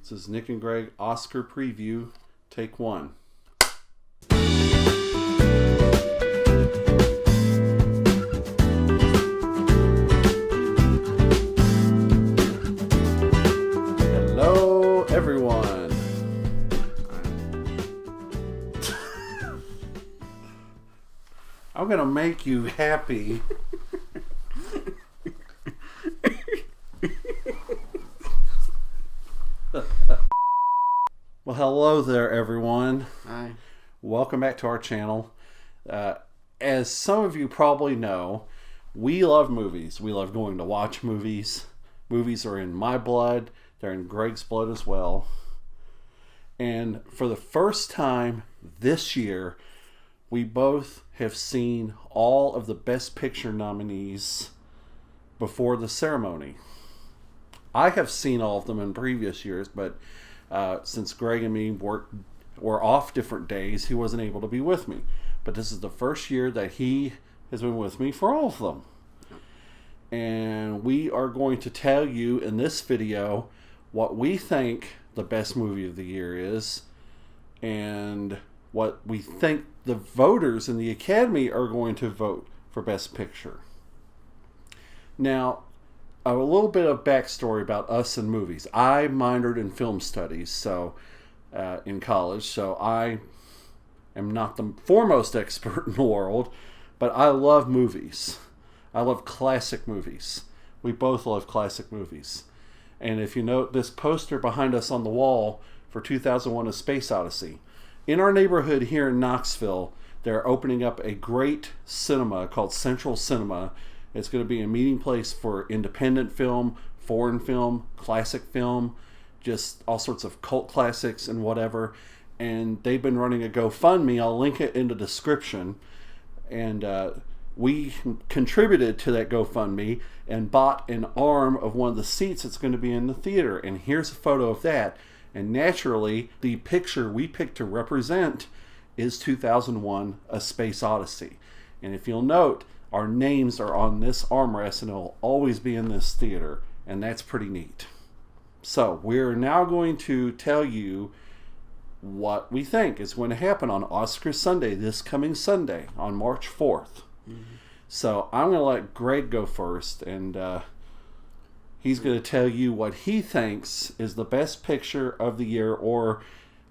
This is Nick and Greg Oscar Preview, Take 1. Hello, everyone. I'm going to make you happy. Well, hello there, everyone. Hi. Welcome back to our channel. As some of you probably know, we love movies. We love going to watch movies. Movies are in my blood. They're in Greg's blood as well. And for the first time this year, we both have seen all of the Best Picture nominees before the ceremony. I have seen all of them in previous years, but since Greg and me were off different days, he wasn't able to be with me. But this is the first year that he has been with me for all of them. And we are going to tell you in this video what we think the best movie of the year is and what we think the voters in the Academy are going to vote for Best Picture. Now, a little bit of backstory about us and movies. I minored in film studies in college, so I am not the foremost expert in the world, but I love movies. I love classic movies. We both love classic movies. And if you note this poster behind us on the wall for 2001: A Space Odyssey, in our neighborhood here in Knoxville, they're opening up a great cinema called Central Cinema. It's going to be a meeting place for independent film, foreign film, classic film, just all sorts of cult classics and whatever. And they've been running a GoFundMe. I'll link it in the description. And we contributed to that GoFundMe and bought an arm of one of the seats that's going to be in the theater. And here's a photo of that. And naturally, the picture we picked to represent is 2001: A Space Odyssey. And if you'll note, our names are on this armrest and it'll always be in this theater. And that's pretty neat. So we're now going to tell you what we think is going to happen on Oscar Sunday, this coming Sunday, on March 4th. Mm-hmm. So I'm going to let Greg go first, and he's going to tell you what he thinks is the best picture of the year.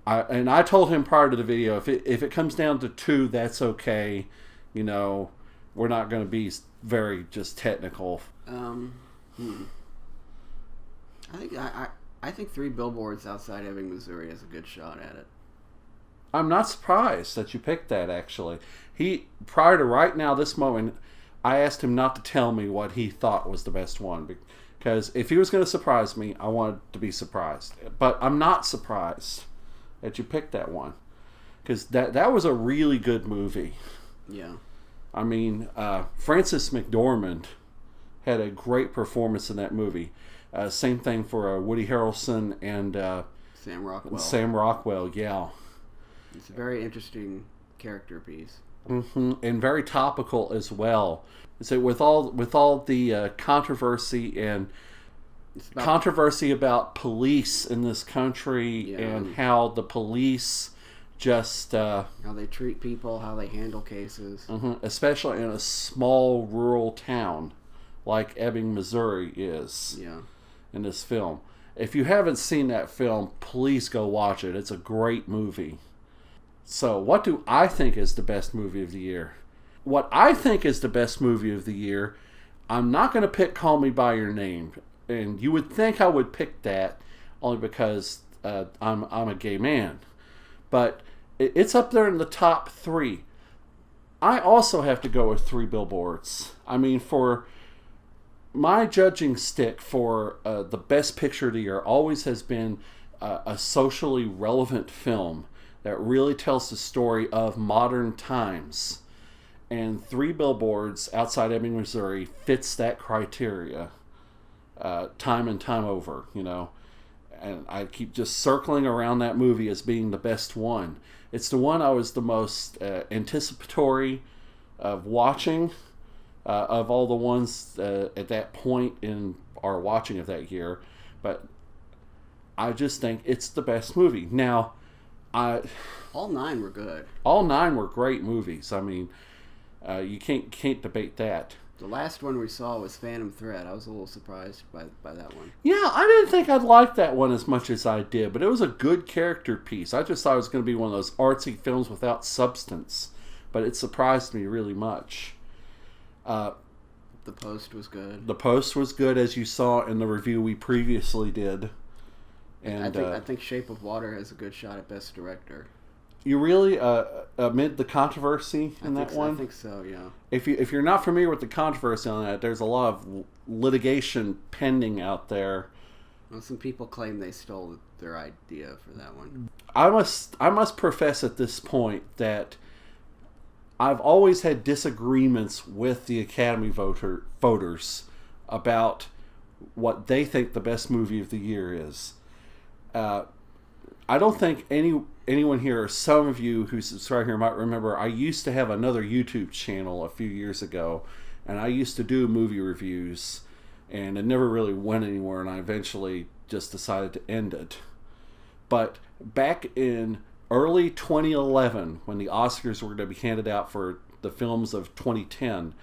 And I told him prior to the video, if it comes down to 2, that's okay. You know, we're not going to be very just technical. I think 3 Billboards Outside Ebbing, Missouri has a good shot at it. I'm not surprised that you picked that, actually. Prior to right now, this moment, I asked him not to tell me what he thought was the best one, because if he was going to surprise me, I wanted to be surprised. But I'm not surprised that you picked that one, because that was a really good movie. Yeah. I mean, Frances McDormand had a great performance in that movie. Same thing for Woody Harrelson and Sam Rockwell, yeah. It's a very interesting character piece. Mm-hmm. And very topical as well. So with all the controversy about police in this country, yeah, and how the police just how they treat people, how they handle cases, especially in a small rural town like Ebbing, Missouri is. Yeah. In this film. If you haven't seen that film, please go watch it. It's a great movie. So, what do I think is the best movie of the year? What I think is the best movie of the year, I'm not going to pick Call Me By Your Name. And you would think I would pick that only because I'm a gay man. But it's up there in the top 3. I also have to go with 3 Billboards. I mean, for my judging stick for the best picture of the year always has been a socially relevant film that really tells the story of modern times. And 3 Billboards Outside Ebbing, Missouri fits that criteria time and time over, you know. And I keep just circling around that movie as being the best one. It's the one I was the most anticipatory of watching of all the ones at that point in our watching of that year. But I just think it's the best movie. Now, all 9 were good. All 9 were great movies. I mean, you can't debate that. The last one we saw was Phantom Thread. I was a little surprised by that one. Yeah, I didn't think I'd like that one as much as I did, but it was a good character piece. I just thought it was going to be one of those artsy films without substance, but it surprised me really much. The Post was good. The Post was good, as you saw in the review we previously did. And I think Shape of Water has a good shot at Best Director. You really, amid the controversy in that one? I think so, yeah. If you're not familiar with the controversy on that, there's a lot of litigation pending out there. Well, some people claim they stole their idea for that one. I must profess at this point that I've always had disagreements with the Academy voters about what they think the best movie of the year is. I don't think anyone here, or some of you who subscribe here might remember, I used to have another YouTube channel a few years ago, and I used to do movie reviews, and it never really went anywhere, and I eventually just decided to end it. But back in early 2011, when the Oscars were going to be handed out for the films of 2010,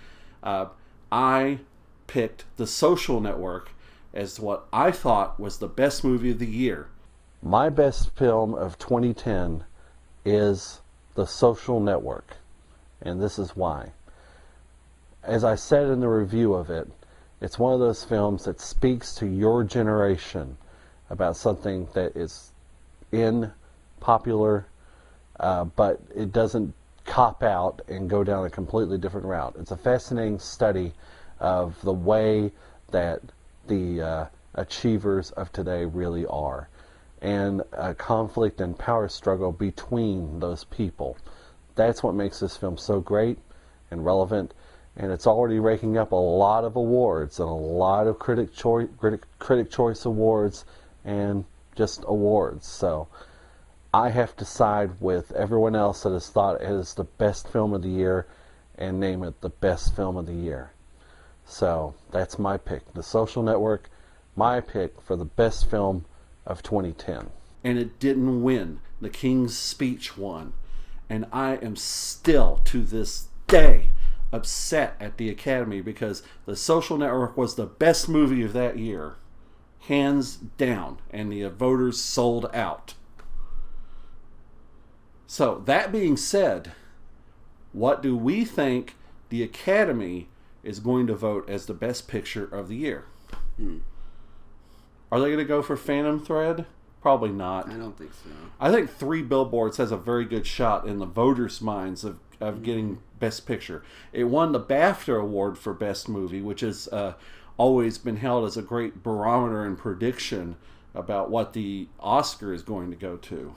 I picked The Social Network as what I thought was the best movie of the year. My best film of 2010 is The Social Network, and this is why. As I said in the review of it, it's one of those films that speaks to your generation about something that is popular, but it doesn't cop out and go down a completely different route. It's a fascinating study of the way that the achievers of today really are, and a conflict and power struggle between those people. That's what makes this film so great and relevant, and it's already raking up a lot of awards and a lot of critic choice awards and just awards. So I have to side with everyone else that has thought it is the best film of the year and name it the best film of the year. So that's my pick. The Social Network, my pick for the best film of 2010. And it didn't win. The King's Speech won. And I am still, to this day, upset at the Academy because The Social Network was the best movie of that year. Hands down. And the voters sold out. So, that being said, what do we think the Academy is going to vote as the best picture of the year? Are they going to go for Phantom Thread? Probably not. I don't think so. I think Three Billboards has a very good shot in the voters' minds of getting Best Picture. It won the BAFTA Award for Best Movie, which has always been held as a great barometer and prediction about what the Oscar is going to go to.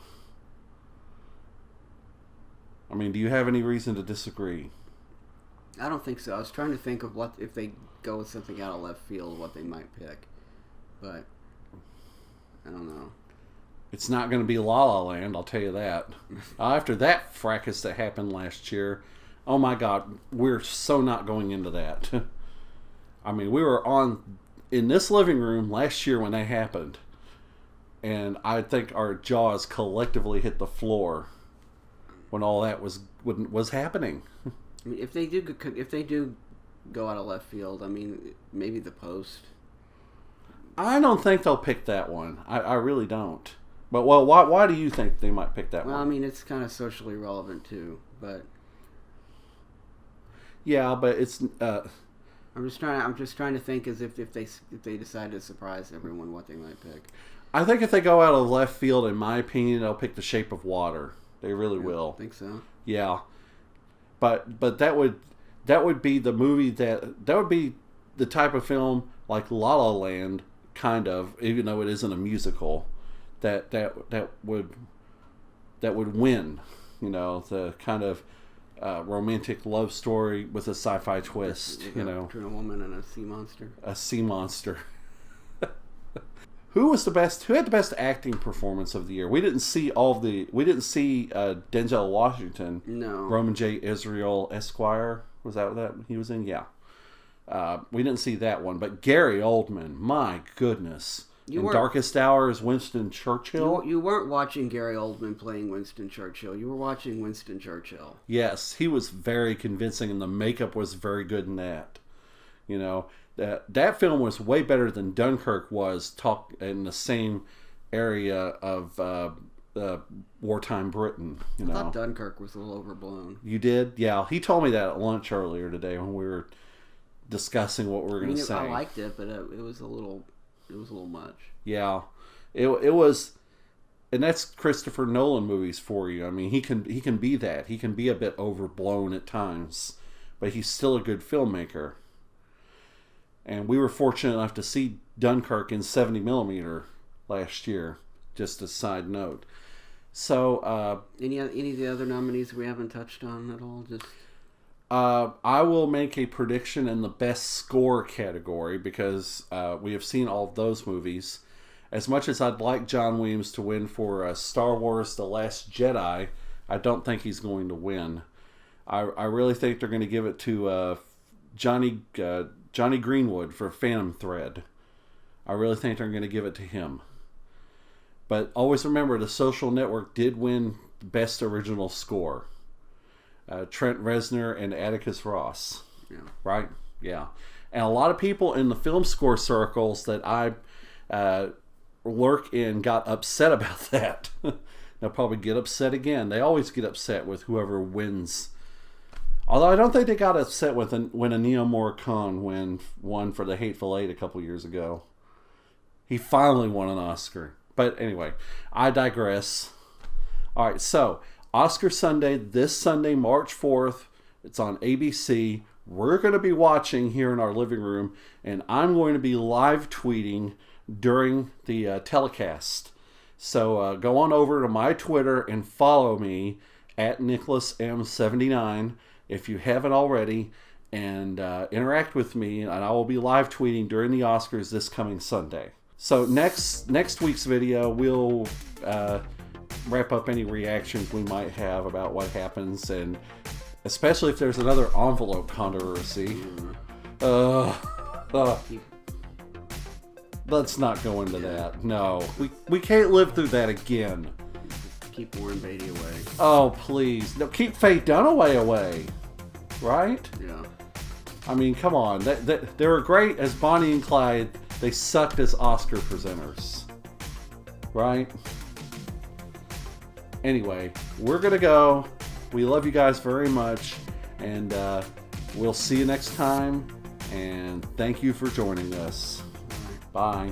I mean, do you have any reason to disagree? I don't think so. I was trying to think of what, if they go with something out of left field, what they might pick. But I don't know. It's not going to be La La Land, I'll tell you that. After that fracas that happened last year, oh my God, we're so not going into that. I mean, we were in this living room last year when that happened, and I think our jaws collectively hit the floor when all that was happening. I mean, if they do go out of left field, I mean, maybe The Post. I don't think they'll pick that one. I really don't. But why do you think they might pick that one? Well, I mean, it's kind of socially relevant too, but yeah, but it's. I'm just trying to think as if they decide to surprise everyone, what they might pick. I think if they go out of left field, in my opinion, they'll pick The Shape of Water. They really will. I think so. Yeah, but that would be the movie that would be the type of film like La La Land, kind of, even though it isn't a musical, that would win. You know, the kind of romantic love story with a sci-fi twist. You know, between a woman and a sea monster. A sea monster. Who had the best acting performance of the year? We didn't see Denzel Washington. No. Roman J. Israel Esquire. Was that he was in? Yeah. We didn't see that one. But Gary Oldman, my goodness. In Darkest Hour is Winston Churchill. You weren't watching Gary Oldman playing Winston Churchill. You were watching Winston Churchill. Yes, he was very convincing, and the makeup was very good in that. You know, that film was way better than Dunkirk was in the same area of wartime Britain. I thought Dunkirk was a little overblown. You did? Yeah, he told me that at lunch earlier today when we were discussing what we were going to say. I liked it, but it was a little much. Yeah, it was, and that's Christopher Nolan movies for you. I mean, he can be that. He can be a bit overblown at times, but he's still a good filmmaker. And we were fortunate enough to see Dunkirk in 70mm last year. Just a side note. So, any of the other nominees we haven't touched on at all? Just I will make a prediction in the best score category because we have seen all of those movies. As much as I'd like John Williams to win for Star Wars: The Last Jedi, I don't think he's going to win. I really think they're going to give it to Johnny Greenwood for Phantom Thread. I really think they're going to give it to him. But always remember, The Social Network did win Best Original Score. Trent Reznor and Atticus Ross. Yeah. Right? Yeah. And a lot of people in the film score circles that I lurk in got upset about that. They'll probably get upset again. They always get upset with whoever wins. Although I don't think they got upset when Ennio Morricone won for The Hateful Eight a couple years ago. He finally won an Oscar. But anyway, I digress. All right, so Oscar Sunday, this Sunday, March 4th. It's on ABC. We're going to be watching here in our living room, and I'm going to be live tweeting during the telecast. So go on over to my Twitter and follow me at NicholasM79 if you haven't already, and interact with me, and I will be live tweeting during the Oscars this coming Sunday. So next week's video, we'll wrap up any reactions we might have about what happens, and especially if there's another envelope controversy. Let's not go into that. No, we can't live through that again. Keep Warren Beatty away. Oh, please. No, keep Faye Dunaway away. Right? Yeah. I mean, come on. They were great as Bonnie and Clyde. They sucked as Oscar presenters. Right? Anyway, we're going to go. We love you guys very much. And we'll see you next time. And thank you for joining us. Bye.